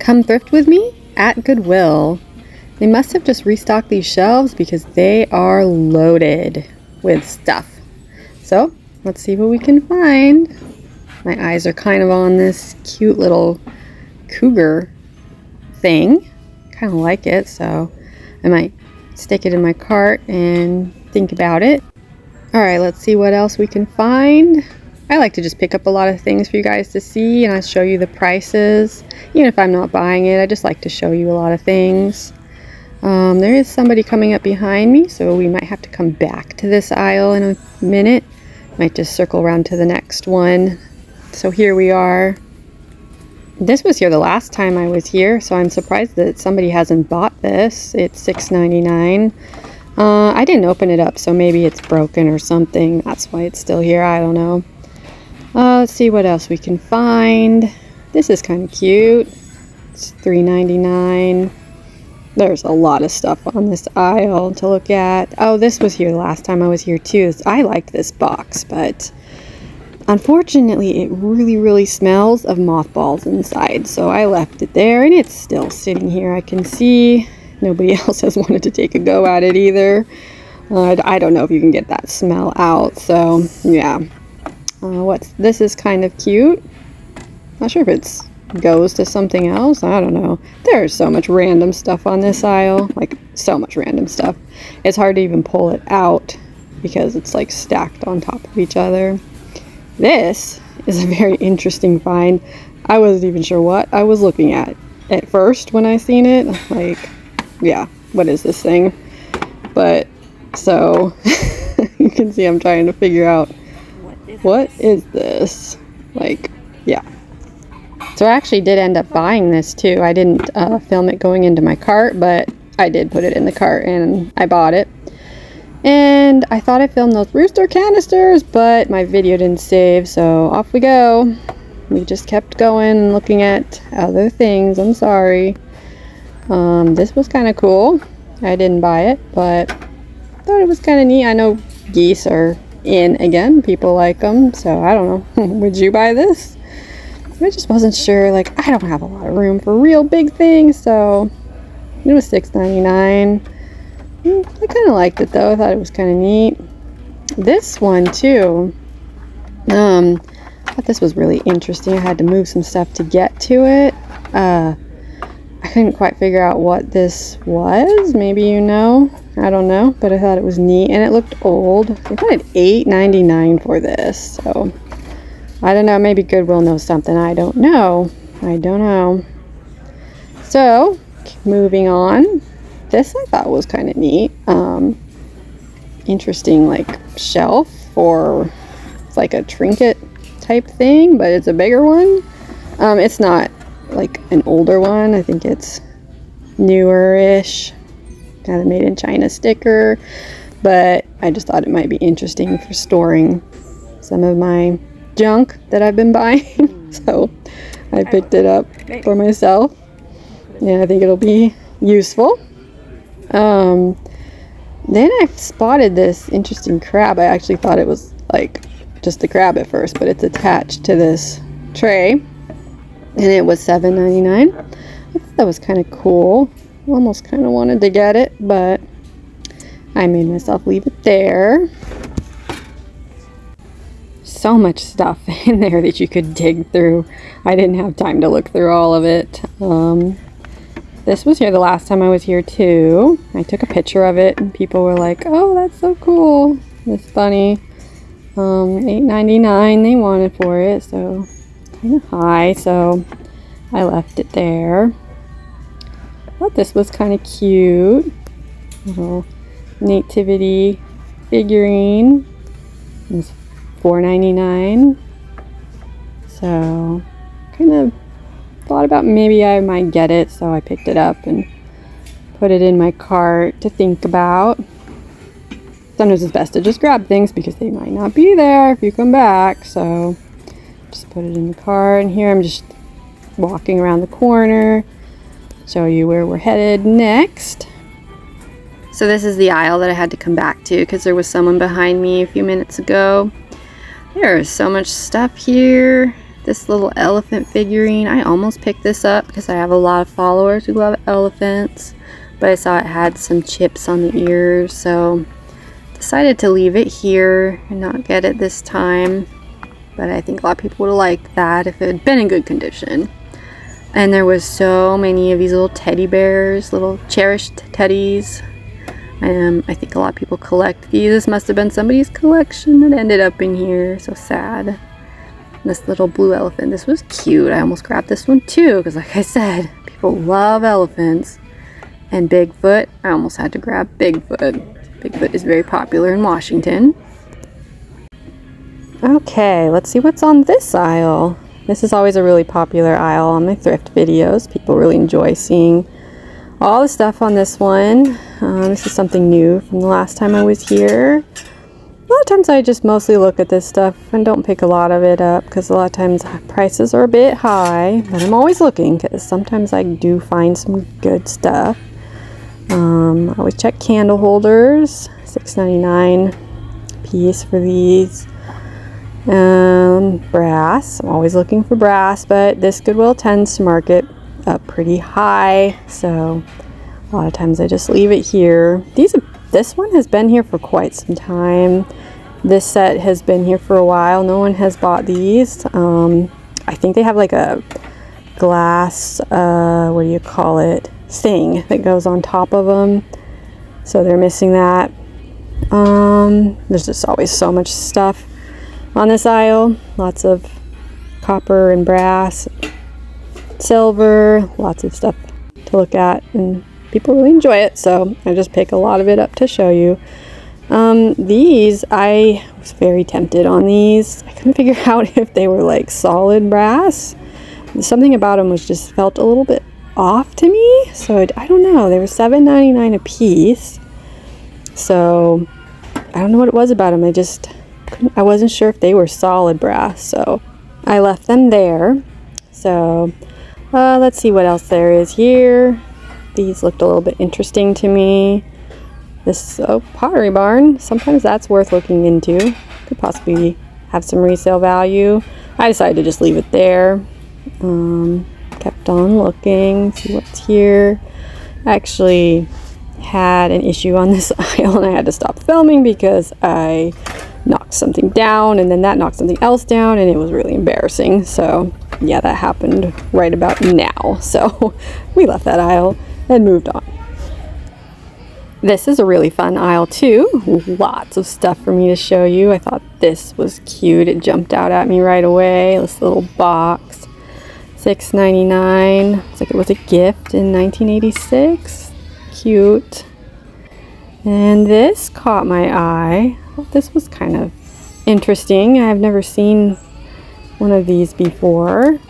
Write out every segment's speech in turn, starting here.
Come thrift with me at Goodwill. They must have just restocked these shelves because they are loaded with stuff. So let's see what we can find. My eyes are kind of on this cute little cougar thing. Kind of like it, so I might stick it in my cart and think about it. Alright, let's see what else we can find. I like to just pick up a lot of things for you guys to see, and I'll show you the prices. Even if I'm not buying it, I just like to show you a lot of things. There is somebody coming up behind me, so we might have to come back to this aisle in a minute. Might just circle around to the next one. So here we are. This was here the last time I was here, so I'm surprised that somebody hasn't bought this. It's $6.99. I didn't open it up, so maybe it's broken or something. That's why it's still here. I don't know. Let's see what else we can find. This is kind of cute. It's $3.99. There's a lot of stuff on this aisle to look at. Oh, this was here the last time I was here too. I liked this box, but unfortunately it really smells of mothballs inside. So I left it there, and it's still sitting here. I can see nobody else has wanted to take a go at it either. I don't know if you can get that smell out, so yeah. This is kind of cute. Not sure if it goes to something else. I don't know. There's so much random stuff on this aisle. Like, so much random stuff. It's hard to even pull it out because it's like stacked on top of each other. This is a very interesting find. I wasn't even sure what I was looking at first when I seen it. Like, yeah, what is this thing? But, so, you can see I'm trying to figure out what is this? Like, yeah. So I actually did end up buying this too. I didn't film it going into my cart, but I did put it in the cart and I bought it. And I thought I filmed those rooster canisters, but my video didn't save, so off we go. We just kept going and looking at other things. I'm sorry. This was kind of cool. I didn't buy it, but I thought it was kind of neat. I know geese are in again. People like them, so I don't know. Would you buy this? I just wasn't sure. Like, I don't have a lot of room for real big things, so it was $6.99. I kind of liked it though. I thought it was kind of neat. This one too. I thought this was really interesting. I had to move some stuff to get to it. I couldn't quite figure out what this was. Maybe you know. I don't know, but I thought it was neat, and it looked old. I got it $8.99 for this, so I don't know. Maybe Goodwill knows something I don't know. So, moving on. This I thought was kind of neat. Interesting, like, shelf, or it's like a trinket type thing, but it's a bigger one. It's not like an older one. I think it's newer-ish. Got a made in China sticker, but I just thought it might be interesting for storing some of my junk that I've been buying. So I picked it up for myself. Yeah, I think it'll be useful. Then I spotted this interesting crab. I actually thought it was like just a crab at first, but it's attached to this tray, and it was $7.99. I thought that was kind of cool. Almost kind of wanted to get it, but I made myself leave it there. So much stuff in there that you could dig through. I didn't have time to look through all of it. This was here the last time I was here too. I took a picture of it and people were like, oh, that's so cool. This bunny. $8.99 they wanted for it, so kind of high, so I left it there. Thought this was kind of cute. Little nativity figurine. It was $4.99. So kind of thought about maybe I might get it, so I picked it up and put it in my cart to think about. Sometimes it's best to just grab things because they might not be there if you come back, so just put it in the cart. And here I'm just walking around the corner, show you where we're headed next. So this is the aisle that I had to come back to because there was someone behind me a few minutes ago. There is so much stuff here. this little elephant figurine. I almost picked this up because I have a lot of followers who love elephants, but I saw it had some chips on the ears, so decided to leave it here and not get it this time. But I think a lot of people would have liked that if it had been in good condition. And there was so many of these little teddy bears, little cherished teddies. I think a lot of people collect these. This must have been somebody's collection that ended up in here. So sad. This little blue elephant. This was cute. I almost grabbed this one too because, like I said, people love elephants. And Bigfoot. I almost had to grab Bigfoot. Bigfoot is very popular in Washington. Okay, let's see what's on this aisle. This is always a really popular aisle on my thrift videos. People really enjoy seeing all the stuff on this one. This is something new from the last time I was here. A lot of times I just mostly look at this stuff and don't pick a lot of it up because a lot of times prices are a bit high, but I'm always looking because sometimes I do find some good stuff. I always check candle holders, $6.99 piece for these. Brass, I'm always looking for brass, but this Goodwill tends to market up pretty high, so a lot of times I just leave it here. This one has been here for quite some time. This set has been here for a while. No one has bought these. I think they have like a glass, what do you call it, thing that goes on top of them, so they're missing that. There's just always so much stuff on this aisle. Lots of copper and brass, silver, lots of stuff to look at, and people really enjoy it, so I just pick a lot of it up to show you. These, I was very tempted on these. I couldn't figure out if they were like solid brass. Something about them was just felt a little bit off to me, so I don't know. They were $7.99 a piece, so I don't know what it was about them. I wasn't sure if they were solid brass, so I left them there. So let's see what else there is here. These looked a little bit interesting to me. This Pottery Barn, sometimes that's worth looking into. Could possibly have some resale value. I decided to just leave it there. Kept on looking, see what's here. I actually had an issue on this aisle and I had to stop filming because I knocked something down and then that knocked something else down and it was really embarrassing. So yeah, that happened right about now. So we left that aisle and moved on. This is a really fun aisle too. Lots of stuff for me to show you. I thought this was cute. It jumped out at me right away. This little box, $6.99. It's like it was a gift in 1986. Cute. And this caught my eye. I thought this was kind of interesting. I've never seen one of these before.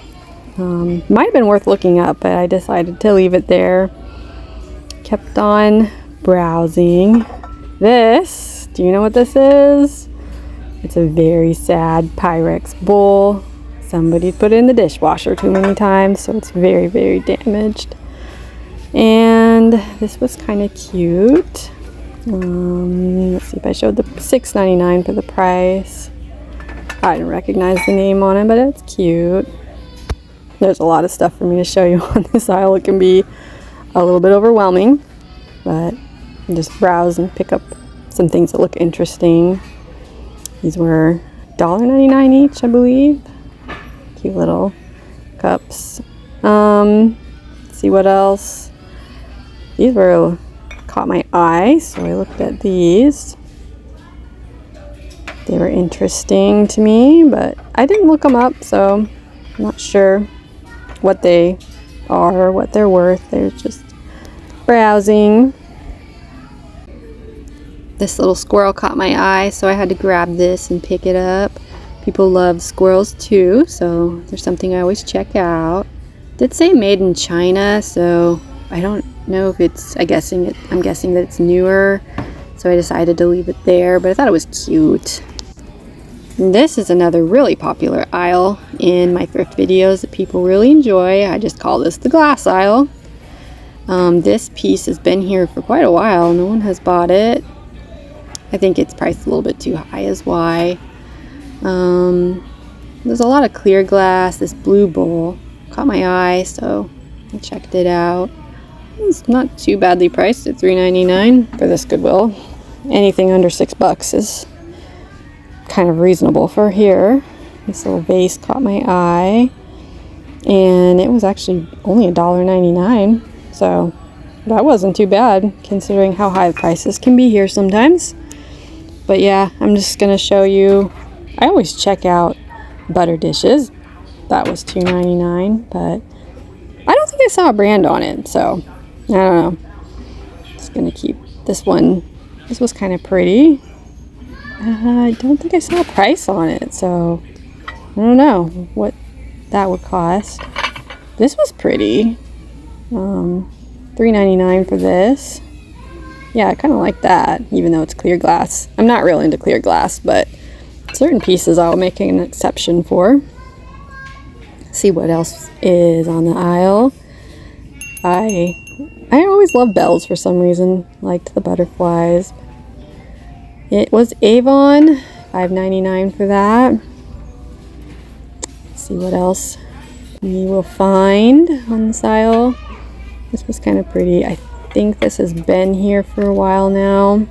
Might have been worth looking up, but I decided to leave it there. Kept on browsing. This, do you know what this is? It's a very sad Pyrex bowl. Somebody put it in the dishwasher too many times, so it's very, very damaged. And this was kind of cute. Let's see if I showed the $6.99 for the price. I didn't recognize the name on it, but it's cute. There's a lot of stuff for me to show you on this aisle. It can be a little bit overwhelming, but just browse and pick up some things that look interesting. These were $1.99 each, I believe. Cute little cups. Let's see what else. These caught my eye, so I looked at these. They were interesting to me, but I didn't look them up, so I'm not sure what they are or what they're worth. They're just browsing. This little squirrel caught my eye, so I had to grab this and pick it up. People love squirrels too, so there's something I always check out. It did say made in China, so I don't know if it's, I'm guessing that it's newer, so I decided to leave it there, but I thought it was cute. And this is another really popular aisle in my thrift videos that people really enjoy. I just call this the glass aisle. This piece has been here for quite a while. No one has bought it. I think it's priced a little bit too high is why. There's a lot of clear glass. This blue bowl caught my eye, so I checked it out. It's not too badly priced at $3.99 for this Goodwill. Anything under $6 is kind of reasonable for here. This little vase caught my eye, and it was actually only $1.99, so that wasn't too bad considering how high the prices can be here sometimes. But yeah, I'm just gonna show you. I always check out butter dishes. That was $2.99, but I don't think I saw a brand on it, so I don't know. Just gonna keep this one. This was kind of pretty. I don't think I saw a price on it, so I don't know what that would cost. This was pretty. $3.99 for this. Yeah, I kind of like that, even though it's clear glass. I'm not real into clear glass, but certain pieces I'll make an exception for. See what else is on the aisle. I always love bells for some reason. Liked the butterflies. It was Avon, $5.99 for that. Let's see what else we will find on this aisle. This was kind of pretty. I think this has been here for a while now.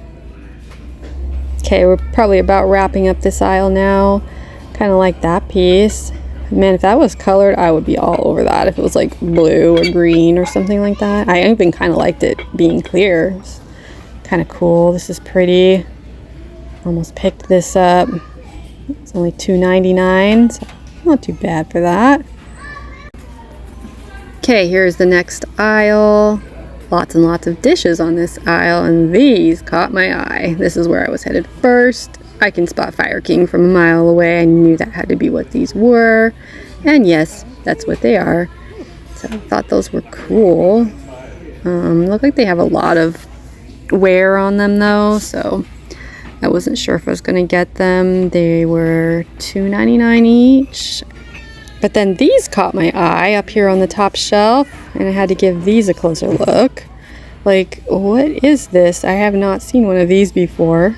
Okay, we're probably about wrapping up this aisle now. Kind of like that piece. Man, if that was colored, I would be all over that. If it was like blue or green or something like that. I even kind of liked it being clear. It's kind of cool. This is pretty. Almost picked this up. It's only $2.99, so not too bad for that. Okay, here's the next aisle. Lots and lots of dishes on this aisle, and these caught my eye. This is where I was headed first. I can spot Fire King from a mile away. I knew that had to be what these were. And yes, that's what they are. So I thought those were cool. Look like they have a lot of wear on them though, so I wasn't sure if I was going to get them. They were $2.99 each. But then these caught my eye up here on the top shelf, and I had to give these a closer look. Like, what is this? I have not seen one of these before.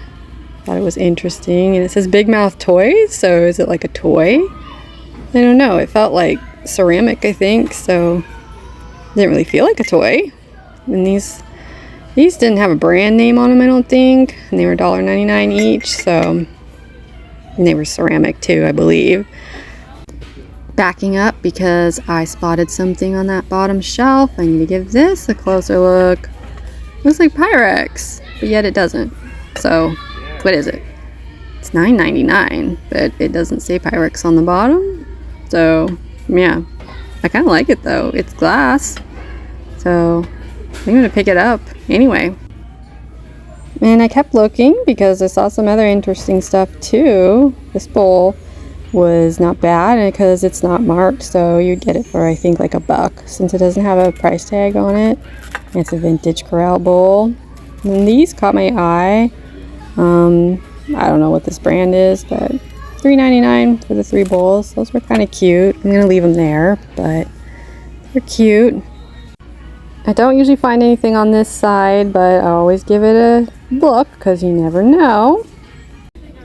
Thought it was interesting. And it says Big Mouth Toys, so is it like a toy? I don't know. It felt like ceramic, I think, so it didn't really feel like a toy. And these didn't have a brand name on them, I don't think. And they were $1.99 each, so... And they were ceramic too, I believe. Backing up because I spotted something on that bottom shelf. I need to give this a closer look. Looks like Pyrex, but yet it doesn't. So, what is it? It's $9.99, but it doesn't say Pyrex on the bottom. So, yeah. I kind of like it though. It's glass. So, I'm going to pick it up anyway. And I kept looking because I saw some other interesting stuff too. This bowl was not bad because it's not marked, so you'd get it for I think like $1 since it doesn't have a price tag on it. It's a vintage corral bowl. And these caught my eye. I don't know what this brand is, but $3.99 for the 3 bowls. Those were kind of cute. I'm gonna leave them there, but they're cute. I don't usually find anything on this side, but I always give it a look because you never know.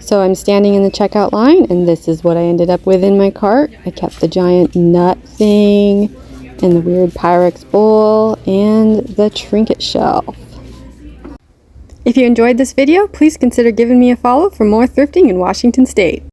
So I'm standing in the checkout line, and this is what I ended up with in my cart. I kept the giant nut thing, and the weird Pyrex bowl, and the trinket shelf. If you enjoyed this video, please consider giving me a follow for more thrifting in Washington State.